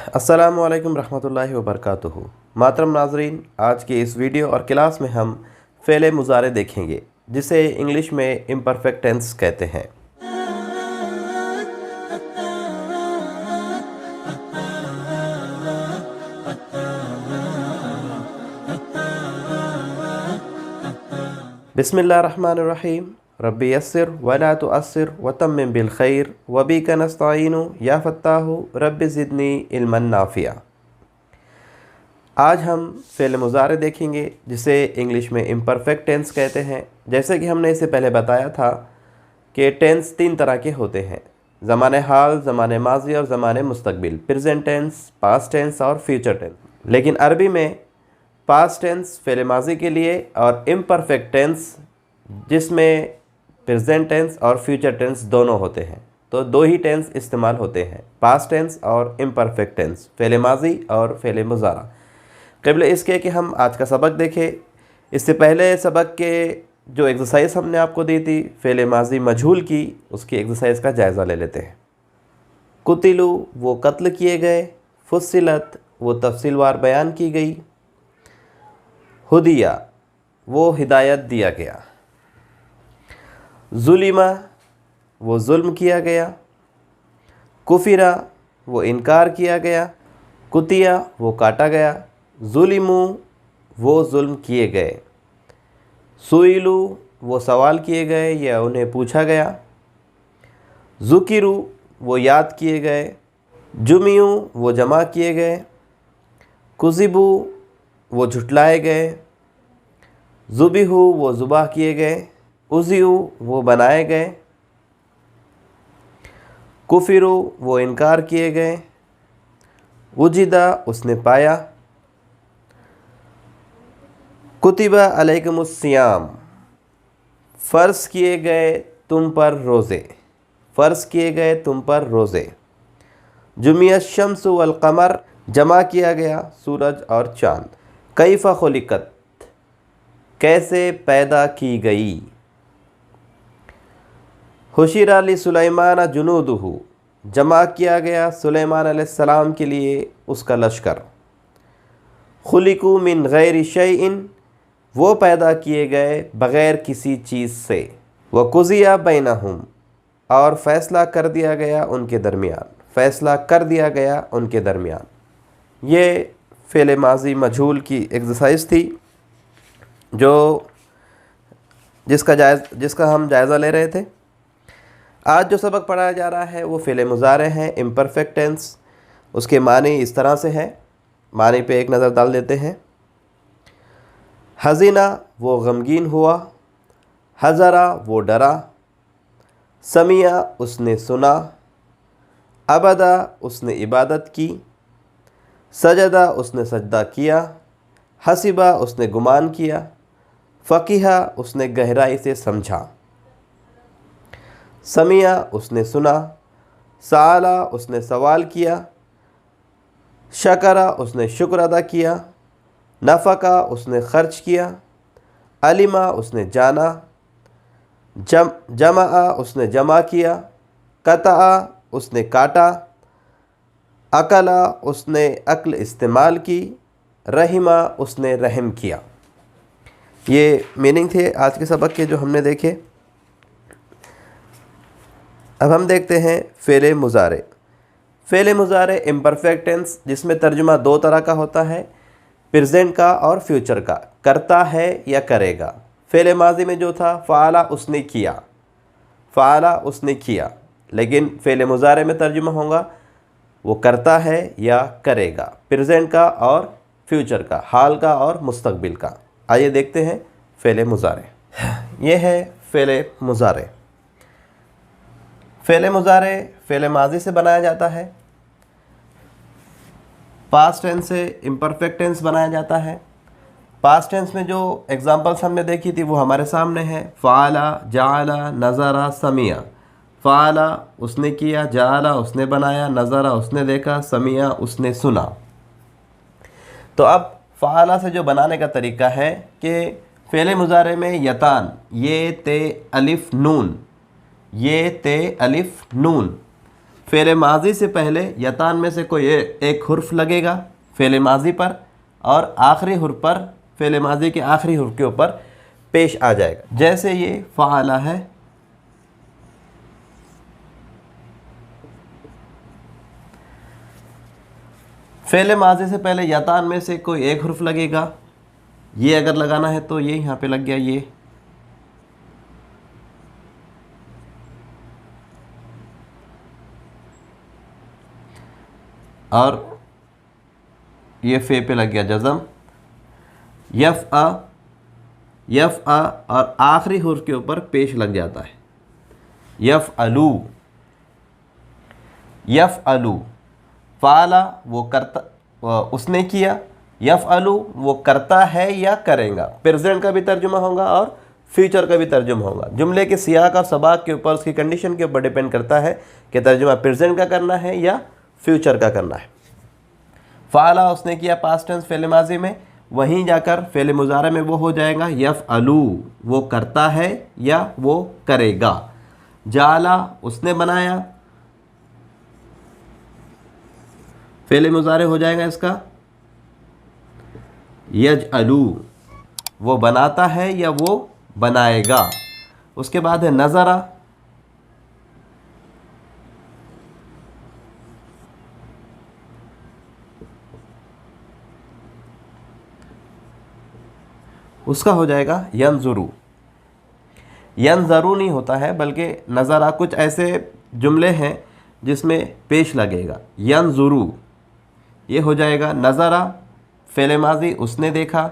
अस्सलामु अलैकुम रहमतुल्लाहि व बरकातुहू। मोहतरम नाज़रीन, आज के इस वीडियो और क्लास में हम फ़ेल मुज़ारे देखेंगे जिसे इंग्लिश में इम्परफेक्ट टेंस कहते हैं। बिस्मिल्लाहिर्रहमानिर्रहीम। रब्बी यस्सिर वला तुअस्सिर वतम्मिम बिल खैर वबिका नस्तईनु या फत्ताहु रब्बि ज़िदनी इल्मन नाफ़िया। आज हम फ़ेल मुज़ारे देखेंगे जिसे इंग्लिश में इम्परफेक्ट टेंस कहते हैं। जैसे कि हमने इससे पहले बताया था कि टेंस तीन तरह के होते हैं: ज़माने हाल, ज़माने माज़ी और ज़माने मुस्तक़बिल, प्रेजेंट टेंस, पास्ट टेंस और फ्यूचर टेंस। लेकिन अरबी में पास्ट टेंस फ़ेल माज़ी के लिए और इम्परफेक्ट टेंस जिसमें प्रेजेंट टेंस और फ्यूचर टेंस दोनों होते हैं। तो दो ही टेंस इस्तेमाल होते हैं, पास्ट टेंस और इम्परफेक्ट टेंस, फ़ेल माज़ी और फ़ेल मुज़ारा। क़िबल इसके कि हम आज का सबक देखें, इससे पहले सबक के जो एक्सरसाइज हमने आपको दी थी फ़ेल माज़ी मजहूल की, उसकी एक्सरसाइज का जायज़ा ले लेते हैं। कुतिलू वो कत्ल किए गए, फुस्सिलत वो तफसीलवार बयान की गई, हुदिया वो हिदायत दिया गया, जुलिमा वो जुल्म किया गया, कुफिरा वो इनकार किया गया, कुतिया वो काटा गया, जुलिमू वो जुल्म किए गए, सुइलू वो सवाल किए गए या उन्हें पूछा गया, ज़ुकिरू वो याद किए गए, जुमियू वो जमा किए गए, कुज़िबू वो झुटलाए गए, ज़ुबिहू वो ज़ुबाह किए गए, उज़ियू वो बनाए गए, कुफिरू वो इनकार किए गए, उजिदा उसने पाया, कुतिबा अलैकुमुस्सियाम फ़र्ज़ किए गए तुम पर रोज़े, फ़र्ज़ किए गए तुम पर रोज़े, जुमिया शम्सु वल क़मर जमा किया गया सूरज और चाँद, कैफ़ा खुलिकत कैसे पैदा की गई, हुशिरा लि सुलैमान जुनूदुहु जमा किया गया सुलैमान अलैहिस्सलाम के लिए उसका लश्कर, खुलिकू मिन गैरि शैइन वो पैदा किए गए बग़ैर किसी चीज़ से, व कुज़िया बैनहुम और फ़ैसला कर दिया गया उनके दरमियान, फ़ैसला कर दिया गया उनके दरमियान। ये फ़ेल माज़ी मजहूल की एक्सरसाइज थी जिसका हम जायज़ा ले रहे थे। आज जो सबक पढ़ाया जा रहा है वो फ़ेल मुज़ारे हैं, इम्परफेक्ट टेंस। उसके मानी इस तरह से हैं, मानी पे एक नज़र डाल देते हैं। हज़ीना वो गमगीन हुआ, हज़रा वो डरा, समिया उसने सुना, अबदा उसने इबादत की, सजदा उसने सजदा किया, हसिबा उसने गुमान किया, फ़क़ीहा उसने गहराई से समझा, समिया उसने सुना, साला उसने सवाल किया, शकरा उसने शुक्र अदा किया, नफ़का उसने ख़र्च किया, अलिमा उसने जाना, जमा उसने जमा किया, कता उसने काटा, अकला उसने अक्ल इस्तेमाल की, रहिमा उसने रहम किया। ये मीनिंग थे आज के सबक के जो हमने देखे। अब हम देखते हैं फ़ेल मुज़ारे। फ़ेल मुज़ारे इम्परफेक्ट टेंस जिसमें तर्जुमा दो तरह का होता है, प्रेजेंट का और फ्यूचर का, करता है या करेगा। फ़ेल माज़ी में जो था फ़ाला उसने किया, फ़ाला उसने किया, लेकिन फ़ेल मुज़ारे में तर्जुमा होगा वो करता है या करेगा, प्रेजेंट का और फ्यूचर का, हाल का और मुस्तक़बिल का। आइए देखते हैं फ़ेल मुज़ारे। ये है फ़ेल मुज़ारे। फ़ेल मुज़ारे फ़ेल माज़ी से बनाया जाता है, पास्ट टेंस से इम्परफेक्ट टेंस बनाया जाता है। पास्ट टेंस में जो एग्जांपल्स हमने देखी थी वो हमारे सामने है। फ़ाला, जाला, नज़रा, समिया। फ़ाला उसने किया, जाला उसने बनाया, नज़रा उसने देखा, समिया उसने सुना। तो अब फ़ाला से जो बनाने का तरीका है कि फ़ेल मुज़ारे में यतान, ये ते अलिफ नून, ये ते अलिफ नून, फ़ेल माजी से पहले यतान में से कोई एक हुर्फ लगेगा फ़ेल माजी पर, और आखिरी हुर्फ पर फ़ेल माजी के आखिरी हुर्फ के ऊपर पेश आ जाएगा। जैसे ये फ़अला है, फ़ेल माजी से पहले यतान में से कोई एक हुर्फ लगेगा। ये अगर लगाना है तो ये यहाँ पे लग गया ये, और ये फ़े पे लग गया जज़म। यफ़ आ और आखिरी हुर्फ के ऊपर पेश लग जाता है। यफ़अलू, यफ़अलू। फ़ाला वो करता, उसने किया। यफ़अलू वो करता है या करेगा। प्रेजेंट का भी तर्जुमा होगा और फ्यूचर का भी तर्जुमा होगा। जुमले के सियाक और सबाक के ऊपर, उसकी कंडीशन के ऊपर डिपेंड करता है कि तर्जुमा प्रेजेंट का करना है या फ्यूचर का करना है। फ़ाला उसने किया पास्ट टेंस फ़ेल माजी में, वहीं जाकर फ़ेल मुज़ारे में वो हो जाएगा यफ़अलू, वो करता है या वो करेगा। जाला उसने बनाया, फ़ेल मुज़ारे हो जाएगा इसका यजअलू, वो बनाता है या वो बनाएगा। उसके बाद है नज़रा, उसका हो जाएगा यंजुरू। यंजरू नहीं होता है बल्कि नज़रा। कुछ ऐसे जुमले हैं जिसमें पेश लगेगा यंजुरू, ये हो जाएगा नज़रा फ़ेल माज़ी उसने देखा,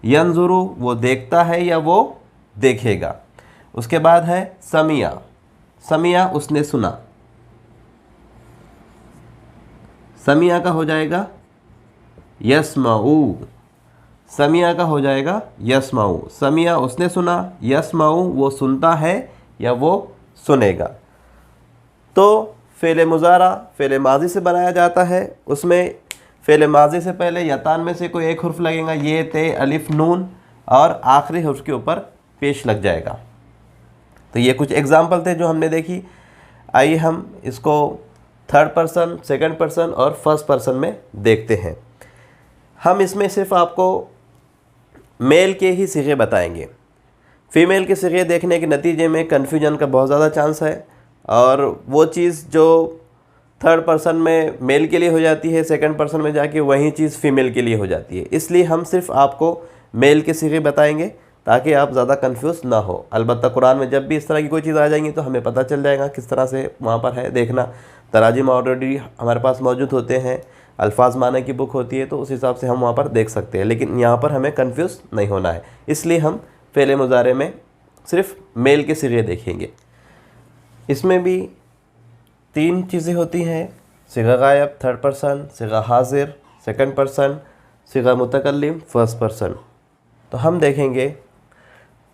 यंजुरू वो देखता है या वो देखेगा। उसके बाद है समिया, समिया उसने सुना, समिया का हो जाएगा यस्माऊ, समिया का हो जाएगा यस्माऊ। समिया उसने सुना, यस्माऊ वो सुनता है या वो सुनेगा। तो फ़ेल मुज़ारा फ़ेल माज़ी से बनाया जाता है, उसमें फ़ेल माज़ी से पहले यतान में से कोई एक हुर्फ लगेगा, ये ते अलिफ नून, और आखिरी हुर्फ के ऊपर पेश लग जाएगा। तो ये कुछ एग्जाम्पल थे जो हमने देखी। आइए हम इसको थर्ड पर्सन, सेकंड पर्सन और फर्स्ट पर्सन में देखते हैं। हम इसमें सिर्फ आपको मेल के ही सिगे बताएंगे। फ़ीमेल के सिगे देखने के नतीजे में कन्फ्यूजन का बहुत ज़्यादा चांस है, और वो चीज़ जो थर्ड पर्सन में मेल के लिए हो जाती है, सेकंड पर्सन में जाके वही चीज़ फ़ीमेल के लिए हो जाती है। इसलिए हम सिर्फ आपको मेल के सिगे बताएंगे ताकि आप ज़्यादा कंफ्यूज ना हो। अलबत्ता कुरान में जब भी इस तरह की कोई चीज़ आ जाएंगी तो हमें पता चल जाएगा किस तरह से वहाँ पर है। देखना, तराजिम ऑलरेडी हमारे पास मौजूद होते हैं, अल्फाज माने की बुक होती है, तो उस हिसाब से हम वहाँ पर देख सकते हैं। लेकिन यहाँ पर हमें कन्फ्यूज़ नहीं होना है, इसलिए हम फ़ेल मुज़ारे में सिर्फ मेल के सिगे देखेंगे। इसमें भी तीन चीज़ें होती हैं, सिगा गायब थर्ड पर्सन, सिगा हाजिर सेकंड पर्सन, सिगा मुतकल्लिम फर्स्ट पर्सन। तो हम देखेंगे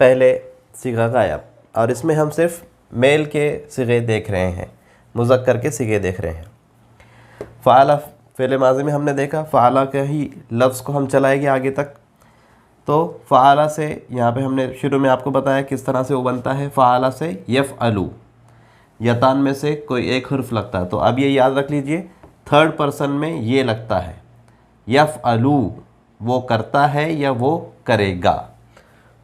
पहले सिगा गायब, और इसमें हम सिर्फ मेल के सिगे देख रहे हैं, मुज़क्कर के सिगे देख रहे हैं। फ़ाला फ़ेल माज़ी में हमने देखा, फ़ाला के ही लफ्ज़ को हम चलाएंगे आगे तक। तो फ़ाला से यहाँ पे हमने शुरू में आपको बताया किस तरह से वो बनता है। फ़ाला से यफ़अलू, यतान में से कोई एक हुर्फ लगता है। तो अब ये याद रख लीजिए, थर्ड पर्सन में ये लगता है यफ़अलू, वो करता है या वो करेगा,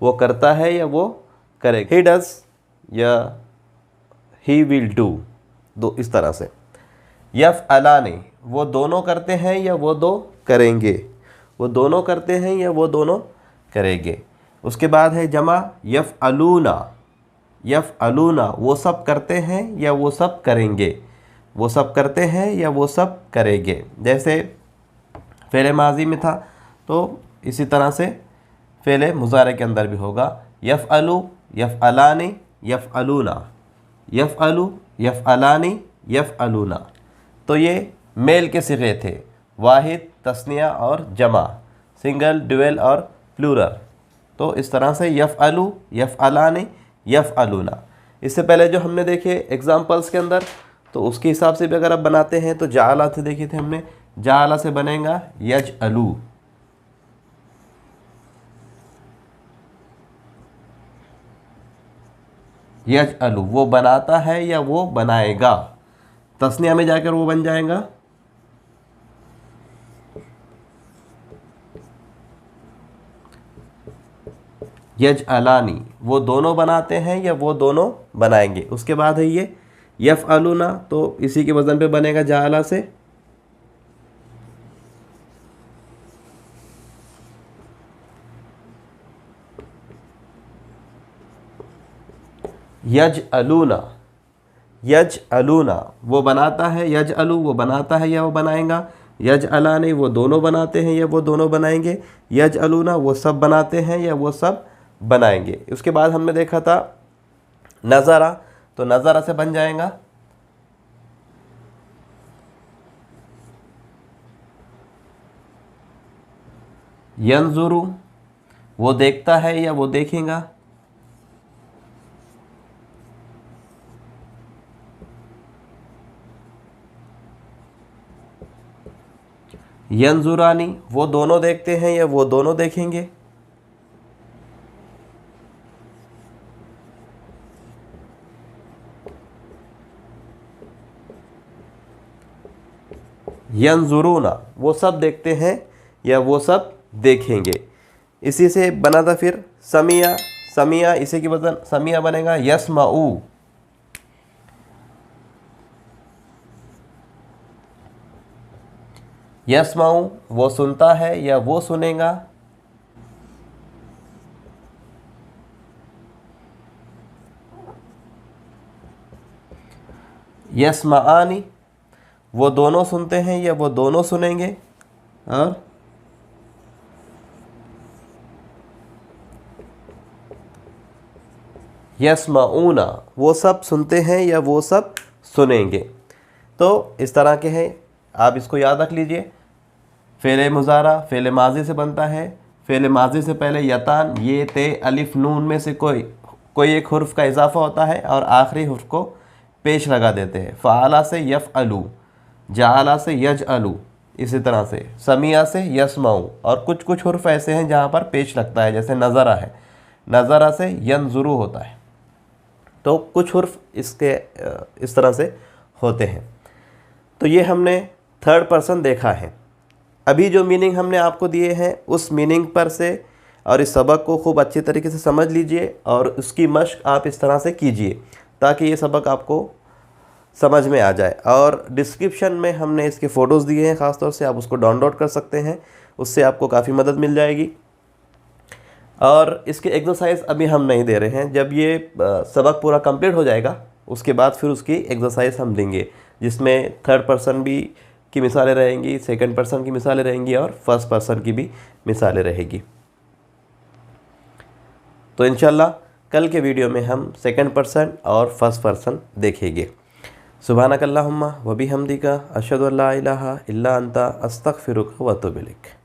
वो करता है या वो करेगा। ही डज़ या ही विल डू, दो इस तरह से। यफ़अलानी वो दोनों करते हैं या वो दो करेंगे, वो दोनों करते हैं या वो दोनों करेंगे। उसके बाद है जमा यफ़अलूना, यफ़अलूना वो सब करते हैं या वो सब करेंगे, वो सब करते हैं या वो सब करेंगे। जैसे फ़ेल माज़ी में था तो इसी तरह से फ़ेल मुज़ारे के अंदर भी होगा यफ़अलू, यफ़अलानी, यफ़अलूना, यफ़अलू, यफ़अलानी, यफ़अलूना। तो ये मेल के सिगे थे, वाहिद, तस्निया और जमा, सिंगल, ड्यूअल और प्लूरल। तो इस तरह से यफ़अलू, यफ़अलानी, यफ़अलूना। इससे पहले जो हमने देखे एग्जाम्पल्स के अंदर, तो उसके हिसाब से भी अगर आप बनाते हैं तो जाला से देखे थे हमने, जाला से बनेगा यजअलू, यजअलू वो बनाता है या वो बनाएगा। तस्निया में जाकर वो बन जाएगा यजअलानी, वो दोनों बनाते हैं या वो दोनों बनाएंगे। उसके बाद है ये यफ़अलूना, तो इसी के वज़न पे बनेगा जाअला से। यजअलूना, यजअलूना वो बनाता है, यजअलू वो बनाता है या वो बनाएगा। यजअलानी वो दोनों बनाते हैं या वो दोनों बनाएंगे। यजअलूना वो सब बनाते हैं या वो सब बनाएंगे। उसके बाद हमने देखा था नज़ारा, तो नज़ारा से बन जाएगा यंजुरु, वो देखता है या वो देखेगा। यंजुरानी वो दोनों देखते हैं या वो दोनों देखेंगे। यंजुरूना वो सब देखते हैं या वो सब देखेंगे। इसी से बना था फिर समिया, समिया इसी की वजन समिया बनेगा यस्माऊ, यस्माऊ वो सुनता है या वो सुनेगा। यस्माआनी वो दोनों सुनते हैं या वो दोनों सुनेंगे। और यस्माऊना वो सब सुनते हैं या वो सब सुनेंगे। तो इस तरह के हैं, आप इसको याद रख लीजिए। फ़ेल मुज़ारा फ़ेल माज़ी से बनता है। फ़ेल माज़ी से पहले यतान, ये, ते, अलिफ, नून में से कोई एक हुर्फ का इजाफा होता है और आखिरी हुर्फ को पेश लगा देते हैं। फ़आला से यफ़अलू, जाअला से यजअलू, इसी तरह से समिया से यस्माऊ। और कुछ कुछ हुर्फ ऐसे हैं जहाँ पर पेश लगता है, जैसे नज़रा है, नज़रा से यंजुरू होता है। तो कुछ हुर्फ इसके इस तरह से होते हैं। तो ये हमने थर्ड पर्सन देखा है। अभी जो मीनिंग हमने आपको दिए हैं उस मीनिंग पर से और इस सबक को खूब अच्छी तरीके से समझ लीजिए और उसकी मश्क आप इस तरह से कीजिए ताकि ये सबक आपको समझ में आ जाए। और डिस्क्रिप्शन में हमने इसके फ़ोटोज़ दिए हैं, ख़ास तौर से आप उसको डाउनलोड कर सकते हैं, उससे आपको काफ़ी मदद मिल जाएगी। और इसके एक्सरसाइज अभी हम नहीं दे रहे हैं, जब ये सबक पूरा कंप्लीट हो जाएगा उसके बाद फिर उसकी एक्सरसाइज हम देंगे, जिसमें थर्ड पर्सन भी की मिसालें रहेंगी, सेकंड पर्सन की मिसालें रहेंगी और फर्स्ट पर्सन की भी मिसालें रहेगी। तो इंशाल्लाह कल के वीडियो में हम सेकंड पर्सन और फर्स्ट पर्सन देखेंगे। सुब्हानकल्लाहुम्मा व बिहम्दिका अशहदु अल्ला इलाहा इल्ला अंता अस्तगफिरुका व अतूबु इलैक।